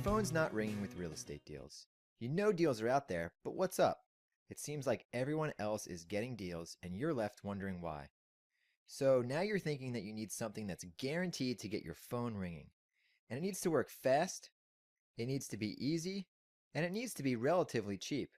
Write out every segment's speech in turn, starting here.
phone's not ringing with real estate deals. You know deals are out there, but what's up? It seems like everyone else is getting deals and you're left wondering why. So now you're thinking that you need something that's guaranteed to get your phone ringing. And it needs to work fast, it needs to be easy, and it needs to be relatively cheap.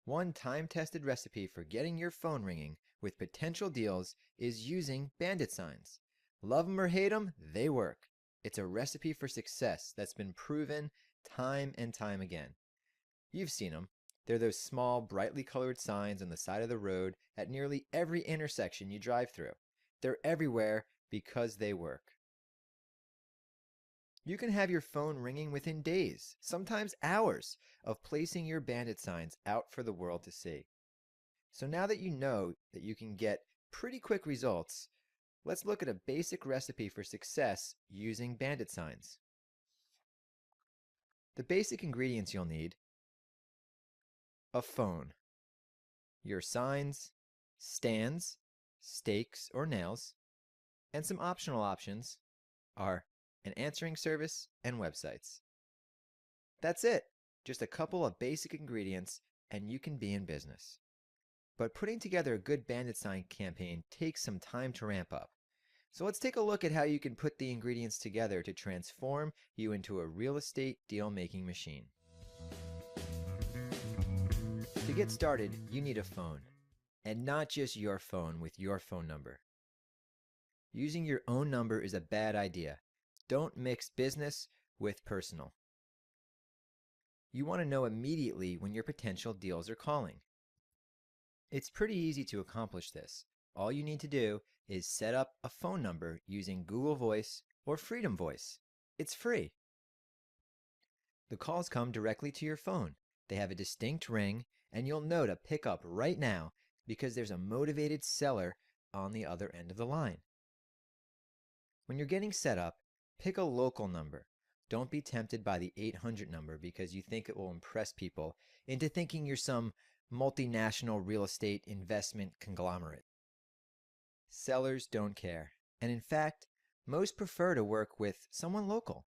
One time-tested recipe for getting your phone ringing with potential deals is using Bandit signs. Love them or hate them, they work. It's a recipe for success that's been proven time and time again. You've seen them. They're those small, brightly colored signs on the side of the road at nearly every intersection you drive through. They're everywhere because they work. You can have your phone ringing within days, sometimes hours, of placing your Bandit signs out for the world to see. So now that you know that you can get pretty quick results, let's look at a basic recipe for success using Bandit signs. The basic ingredients you'll need: a phone, your signs, stands, stakes or nails, and some optional options are an answering service and websites. That's it, just a couple of basic ingredients and you can be in business. But putting together a good Bandit sign campaign takes some time to ramp up. So let's take a look at how you can put the ingredients together to transform you into a real estate deal-making machine. To get started, you need a phone, and not just your phone with your phone number. Using your own number is a bad idea. Don't mix business with personal. You want to know immediately when your potential deals are calling. It's pretty easy to accomplish this. All you need to do is set up a phone number using Google Voice or Freedom Voice. It's free. The calls come directly to your phone. They have a distinct ring, and you'll know to pick up right now because there's a motivated seller on the other end of the line. When you're getting set up, pick a local number. Don't be tempted by the 800 number because you think it will impress people into thinking you're some multinational real estate investment conglomerate. Sellers don't care, and in fact, most prefer to work with someone local.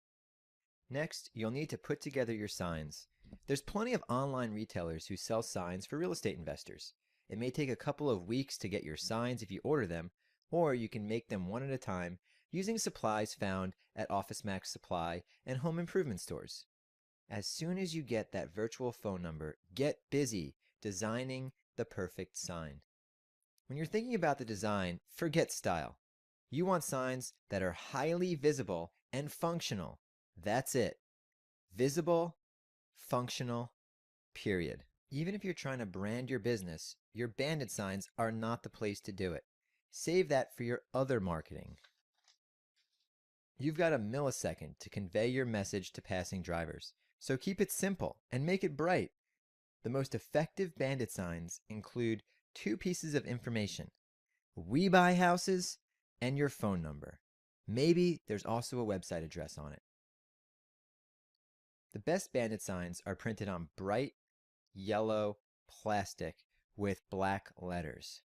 Next, you'll need to put together your signs. There's plenty of online retailers who sell signs for real estate investors. It may take a couple of weeks to get your signs if you order them, or you can make them one at a time using supplies found at Office Max Supply and home improvement stores. As soon as you get that virtual phone number, get busy designing the perfect sign. When you're thinking about the design, forget style. You want signs that are highly visible and functional. That's it. Visible, functional, period. Even if you're trying to brand your business, your Bandit signs are not the place to do it. Save that for your other marketing. You've got a millisecond to convey your message to passing drivers, so keep it simple and make it bright. The most effective Bandit signs include 2 pieces of information: we buy houses and your phone number. Maybe there's also a website address on it. The best Bandit signs are printed on bright yellow plastic with black letters.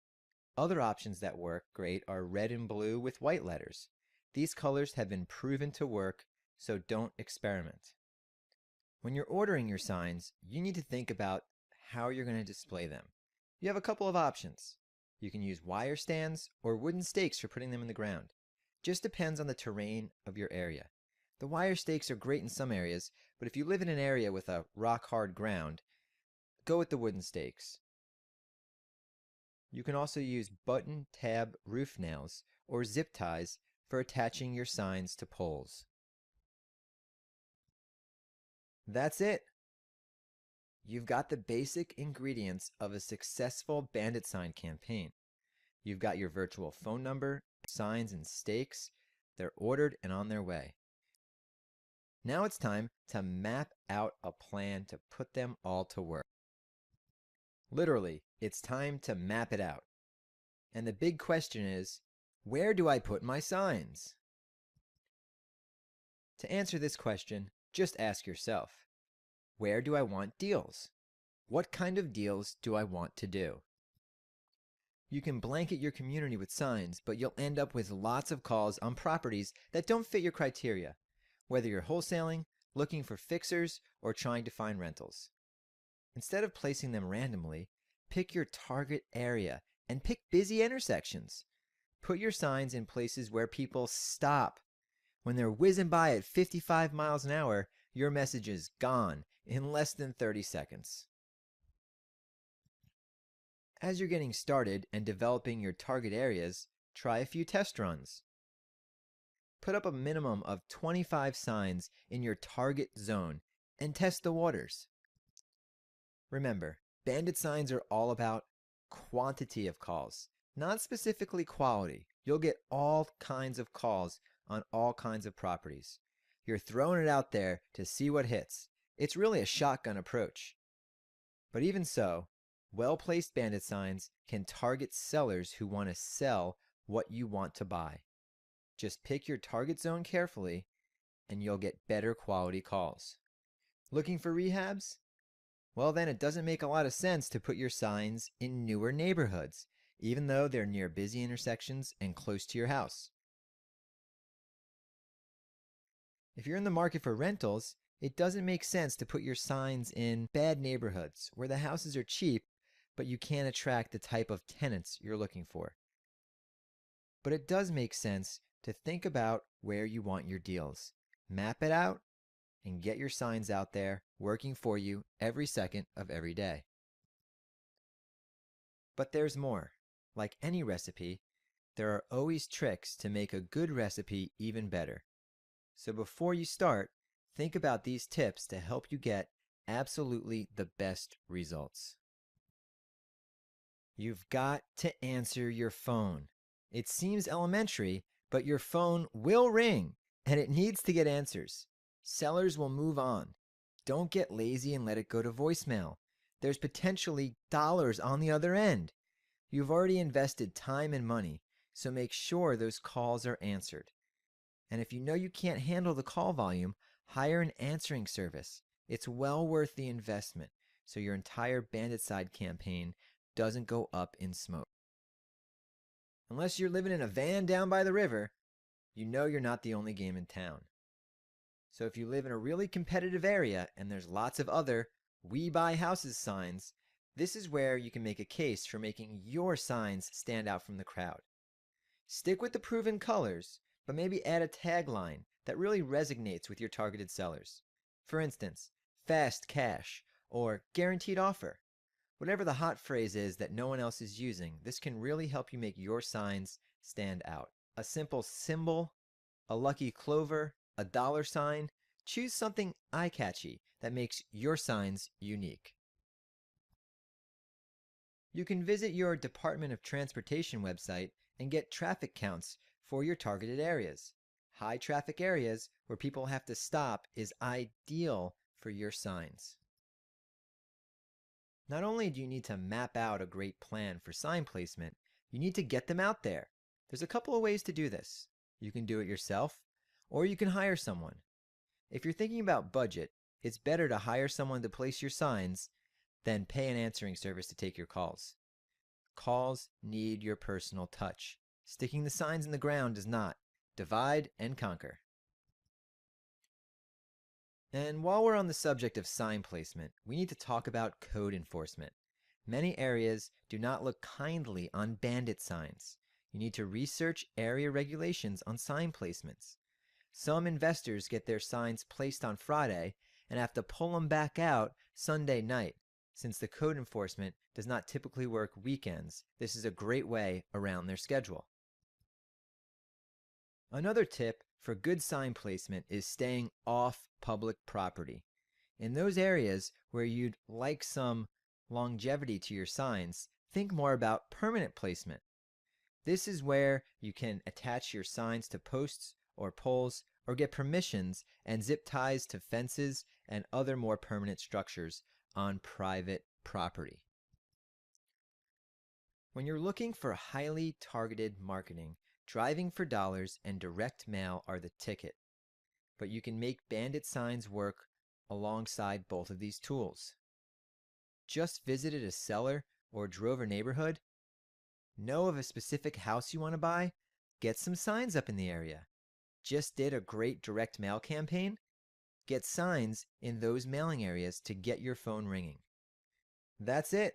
Other options that work great are red and blue with white letters. These colors have been proven to work, so don't experiment. When you're ordering your signs, you need to think about how you're going to display them. You have a couple of options. You can use wire stands or wooden stakes for putting them in the ground. Just depends on the terrain of your area. The wire stakes are great in some areas, but if you live in an area with a rock-hard ground, go with the wooden stakes. You can also use button tab roof nails or zip ties for attaching your signs to poles. That's it. You've got the basic ingredients of a successful Bandit sign campaign. You've got your virtual phone number, signs, and stakes. They're ordered and on their way. Now it's time to map out a plan to put them all to work. Literally, it's time to map it out. And the big question is, where do I put my signs? To answer this question, just ask yourself, where do I want deals? What kind of deals do I want to do? You can blanket your community with signs, but you'll end up with lots of calls on properties that don't fit your criteria. Whether you're wholesaling, looking for fixers, or trying to find rentals. Instead of placing them randomly, pick your target area and pick busy intersections. Put your signs in places where people stop. When they're whizzing by at 55 miles an hour, your message is gone in less than 30 seconds. As you're getting started and developing your target areas, try a few test runs. Put up a minimum of 25 signs in your target zone and test the waters. Remember, Bandit signs are all about quantity of calls, not specifically quality. You'll get all kinds of calls on all kinds of properties. You're throwing it out there to see what hits. It's really a shotgun approach. But even so, well-placed Bandit signs can target sellers who want to sell what you want to buy. Just pick your target zone carefully and you'll get better quality calls. Looking for rehabs? Well, then it doesn't make a lot of sense to put your signs in newer neighborhoods, even though they're near busy intersections and close to your house. If you're in the market for rentals, it doesn't make sense to put your signs in bad neighborhoods where the houses are cheap, but you can't attract the type of tenants you're looking for. But it does make sense to think about where you want your deals. Map it out and get your signs out there working for you every second of every day. But there's more. Like any recipe, there are always tricks to make a good recipe even better. So before you start, think about these tips to help you get absolutely the best results. You've got to answer your phone. It seems elementary, but your phone will ring and it needs to get answers. Sellers will move on. Don't get lazy and let it go to voicemail. There's potentially dollars on the other end. You've already invested time and money, so make sure those calls are answered. And if you know you can't handle the call volume, hire an answering service. It's well worth the investment, so your entire Bandit side campaign doesn't go up in smoke. Unless you're living in a van down by the river, you know you're not the only game in town. So if you live in a really competitive area and there's lots of other "We Buy Houses" signs, this is where you can make a case for making your signs stand out from the crowd. Stick with the proven colors, but maybe add a tagline that really resonates with your targeted sellers. For instance, "Fast Cash" or "Guaranteed Offer." Whatever the hot phrase is that no one else is using, this can really help you make your signs stand out. A simple symbol, a lucky clover, a $sign, choose something eye-catchy that makes your signs unique. You can visit your Department of Transportation website and get traffic counts for your targeted areas. High traffic areas where people have to stop is ideal for your signs. Not only do you need to map out a great plan for sign placement, you need to get them out there. There's a couple of ways to do this. You can do it yourself, or you can hire someone. If you're thinking about budget, it's better to hire someone to place your signs than pay an answering service to take your calls. Calls need your personal touch. Sticking the signs in the ground does not. Divide and conquer. And while we're on the subject of sign placement, we need to talk about code enforcement. Many areas do not look kindly on Bandit signs. You need to research area regulations on sign placements. Some investors get their signs placed on Friday and have to pull them back out Sunday night. Since the code enforcement does not typically work weekends, this is a great way around their schedule. Another tip for good sign placement is staying off public property. In those areas where you'd like some longevity to your signs, think more about permanent placement. This is where you can attach your signs to posts or poles or get permissions and zip ties to fences and other more permanent structures on private property. When you're looking for highly targeted marketing, driving for dollars and direct mail are the ticket. But you can make Bandit signs work alongside both of these tools. Just visited a seller or drove a neighborhood? Know of a specific house you want to buy? Get some signs up in the area. Just did a great direct mail campaign? Get signs in those mailing areas to get your phone ringing. That's it.